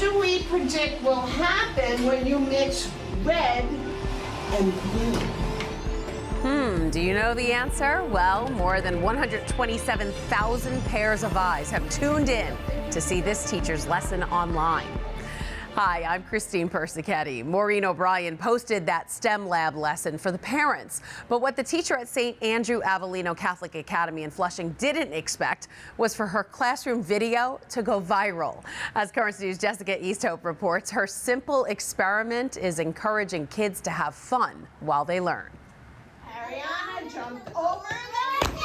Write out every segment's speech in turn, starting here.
do we predict will happen when you mix red and blue? Do you know the answer? Well, more than 127,000 pairs of eyes have tuned in to see this teacher's lesson online. Hi, I'm Christine Persichetti. Maureen O'Brien posted that STEM lab lesson for the parents. But what the teacher at St. Andrew Avellino Catholic Academy in Flushing didn't expect was for her classroom video to go viral. As Currents News' Jessica Easthope reports, her simple experiment is encouraging kids to have fun while they learn. Ariana jumped over the fence.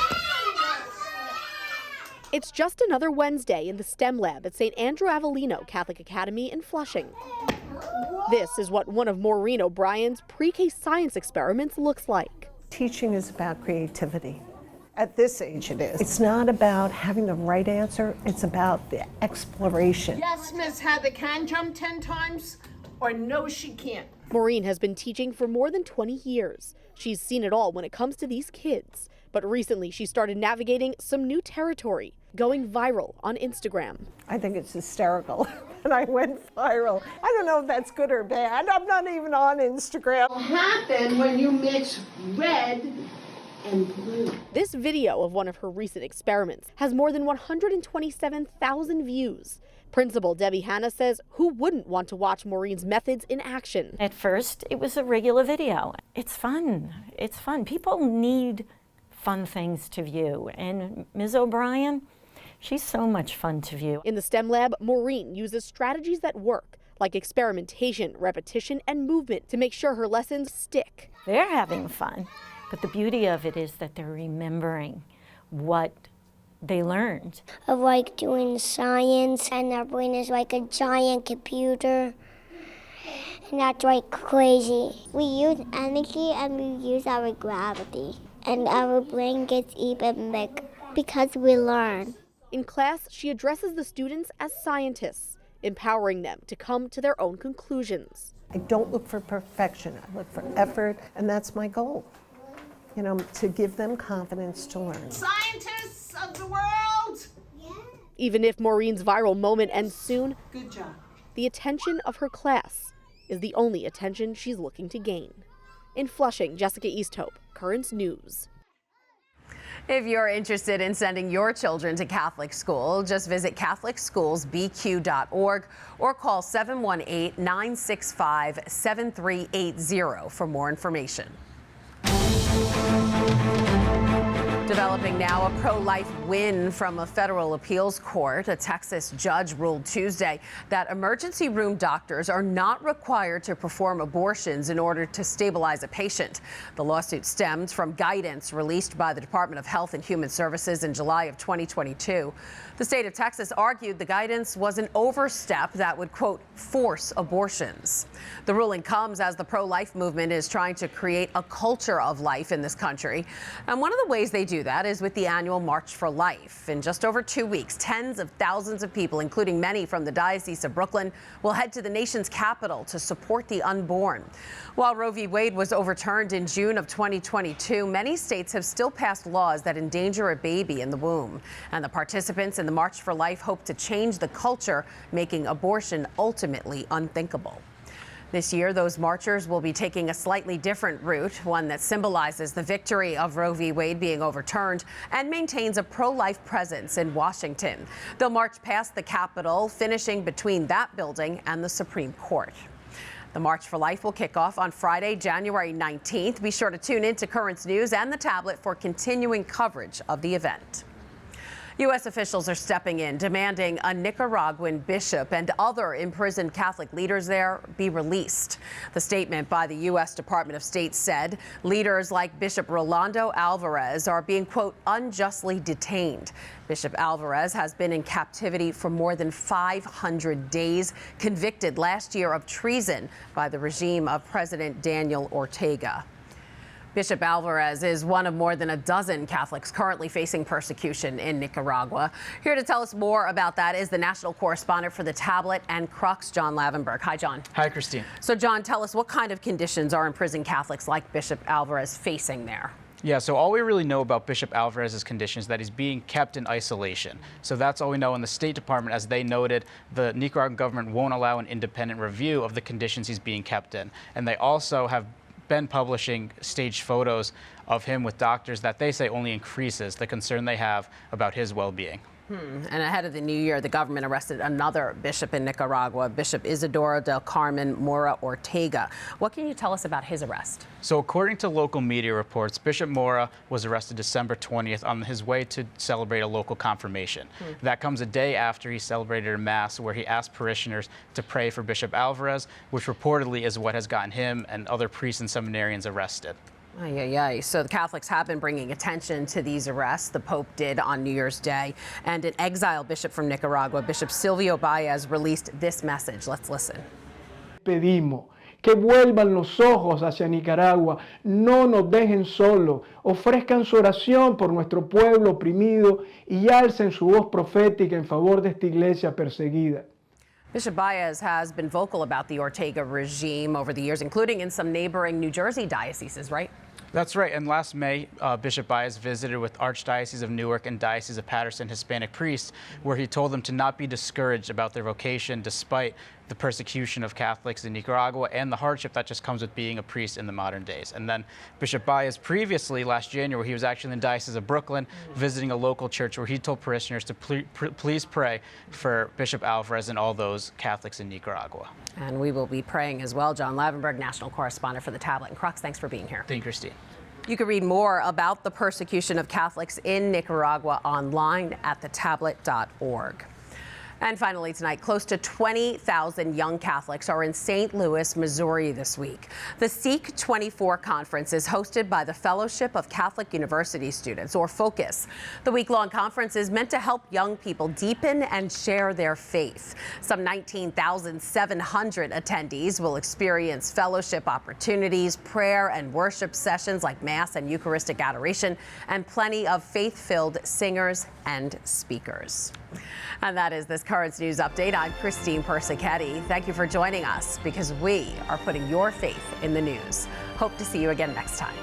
It's just another Wednesday in the STEM lab at St. Andrew Avellino Catholic Academy in Flushing. This is what one of Maureen O'Brien's pre-K science experiments looks like. Teaching is about creativity. At this age it is. It's not about having the right answer, it's about the exploration. Yes, Miss Heather can jump 10 times, or no, she can't. Maureen has been teaching for more than 20 years. She's seen it all when it comes to these kids. But recently she started navigating some new territory, going viral on Instagram. I think it's hysterical. And I went viral. I don't know if that's good or bad. I'm not even on Instagram. What will happen when you mix red and blue? This video of one of her recent experiments has more than 127,000 views. Principal Debbie Hanna says who wouldn't want to watch Maureen's methods in action? At first, it was a regular video. It's fun. It's fun. People need fun things to view. And Ms. O'Brien, she's so much fun to view. In the STEM lab, Maureen uses strategies that work, like experimentation, repetition, and movement to make sure her lessons stick. They're having fun, but the beauty of it is that they're remembering what they learned. Of like doing science, and our brain is like a giant computer. And that's like crazy. We use energy and we use our gravity. And our brain gets even bigger because we learn. In class, she addresses the students as scientists, empowering them to come to their own conclusions. I don't look for perfection, I look for effort, and that's my goal. You know, to give them confidence to learn. Scientists of the world! Yeah. Even if Maureen's viral moment ends soon, Good job. the attention of her class is the only attention she's looking to gain. In Flushing, Jessica Easthope, Currents News. If you're interested in sending your children to Catholic school, just visit CatholicSchoolsBQ.org or call 718-965-7380 for more information. Developing now, a pro-life win from a federal appeals court. A Texas judge ruled Tuesday that emergency room doctors are not required to perform abortions in order to stabilize a patient. The lawsuit stemmed from guidance released by the Department of Health and Human Services in July of 2022. The state of Texas argued the guidance was an overstep that would, quote, force abortions. The ruling comes as the pro-life movement is trying to create a culture of life in this country. And one of the ways they do that is with the annual March for Life. In just over 2 weeks, tens of thousands of people, including many from the Diocese of Brooklyn, will head to the nation's capital to support the unborn. While Roe v. Wade was overturned in June of 2022, many states have still passed laws that endanger a baby in the womb. And the participants in the March for Life hope to change the culture, making abortion ultimately unthinkable. This year, those marchers will be taking a slightly different route, one that symbolizes the victory of Roe v. Wade being overturned and maintains a pro-life presence in Washington. They'll march past the Capitol, finishing between that building and the Supreme Court. The March for Life will kick off on Friday, January 19th. Be sure to tune in to Currents News and the tablet for continuing coverage of the event. U.S. officials are stepping in, demanding a Nicaraguan bishop and other imprisoned Catholic leaders there be released. The statement by the U.S. Department of State said leaders like Bishop Rolando Alvarez are being, quote, unjustly detained. Bishop Alvarez has been in captivity for more than 500 days, convicted last year of treason by the regime of President Daniel Ortega. Bishop Alvarez is one of more than a dozen Catholics currently facing persecution in Nicaragua. Here to tell us more about that is the national correspondent for the Tablet and Crux, John Lavenberg. Hi, John. Hi, Christine. So, John, tell us what kind of conditions are imprisoned Catholics like Bishop Alvarez facing there? Yeah, so all we really know about Bishop Alvarez's condition is that he's being kept in isolation. So that's all we know. In the State Department, as they noted, the Nicaraguan government won't allow an independent review of the conditions he's being kept in. And they also have been publishing staged photos of him with doctors that they say only increases the concern they have about his well-being. And ahead of the new year, the government arrested another bishop in Nicaragua, Bishop Isidoro del Carmen Mora Ortega. What can you tell us about his arrest? So according to local media reports, Bishop Mora was arrested December 20th on his way to celebrate a local confirmation. That comes a day after he celebrated a mass where he asked parishioners to pray for Bishop Alvarez, which reportedly is what has gotten him and other priests and seminarians arrested. So the Catholics have been bringing attention to these arrests. The Pope did on New Year's Day. And an exiled bishop from Nicaragua, Bishop Silvio Baez, released this message. Let's listen. Pedimos que vuelvan los ojos hacia Nicaragua, no nos dejen solos, ofrezcan su oración por nuestro pueblo oprimido y alcen su voz profética en favor de esta iglesia perseguida. Bishop Baez has been vocal about the Ortega regime over the years, including in some neighboring New Jersey dioceses, right? That's right. And last May, Bishop Baez visited with Archdiocese of Newark and Diocese of Patterson Hispanic priests, where he told them to not be discouraged about their vocation despite the persecution of Catholics in Nicaragua and the hardship that just comes with being a priest in the modern days. And then Bishop Baez previously, last January, he was actually in the Diocese of Brooklyn visiting a local church where he told parishioners to please pray for Bishop Alvarez and all those Catholics in Nicaragua. And we will be praying as well. John Lavenberg, national correspondent for the Tablet and Crux, thanks for being here. Thank you, Christine. You can read more about the persecution of Catholics in Nicaragua online at thetablet.org. And finally tonight, close to 20,000 young Catholics are in St. Louis, Missouri this week. The Seek 24 conference is hosted by the Fellowship of Catholic University Students, or FOCUS. The week-long conference is meant to help young people deepen and share their faith. Some 19,700 attendees will experience fellowship opportunities, prayer and worship sessions like Mass and Eucharistic adoration, and plenty of faith-filled singers and speakers. And that is this Currents News Update. I'm Christine Persichetti. Thank you for joining us, because we are putting your faith in the news. Hope to see you again next time.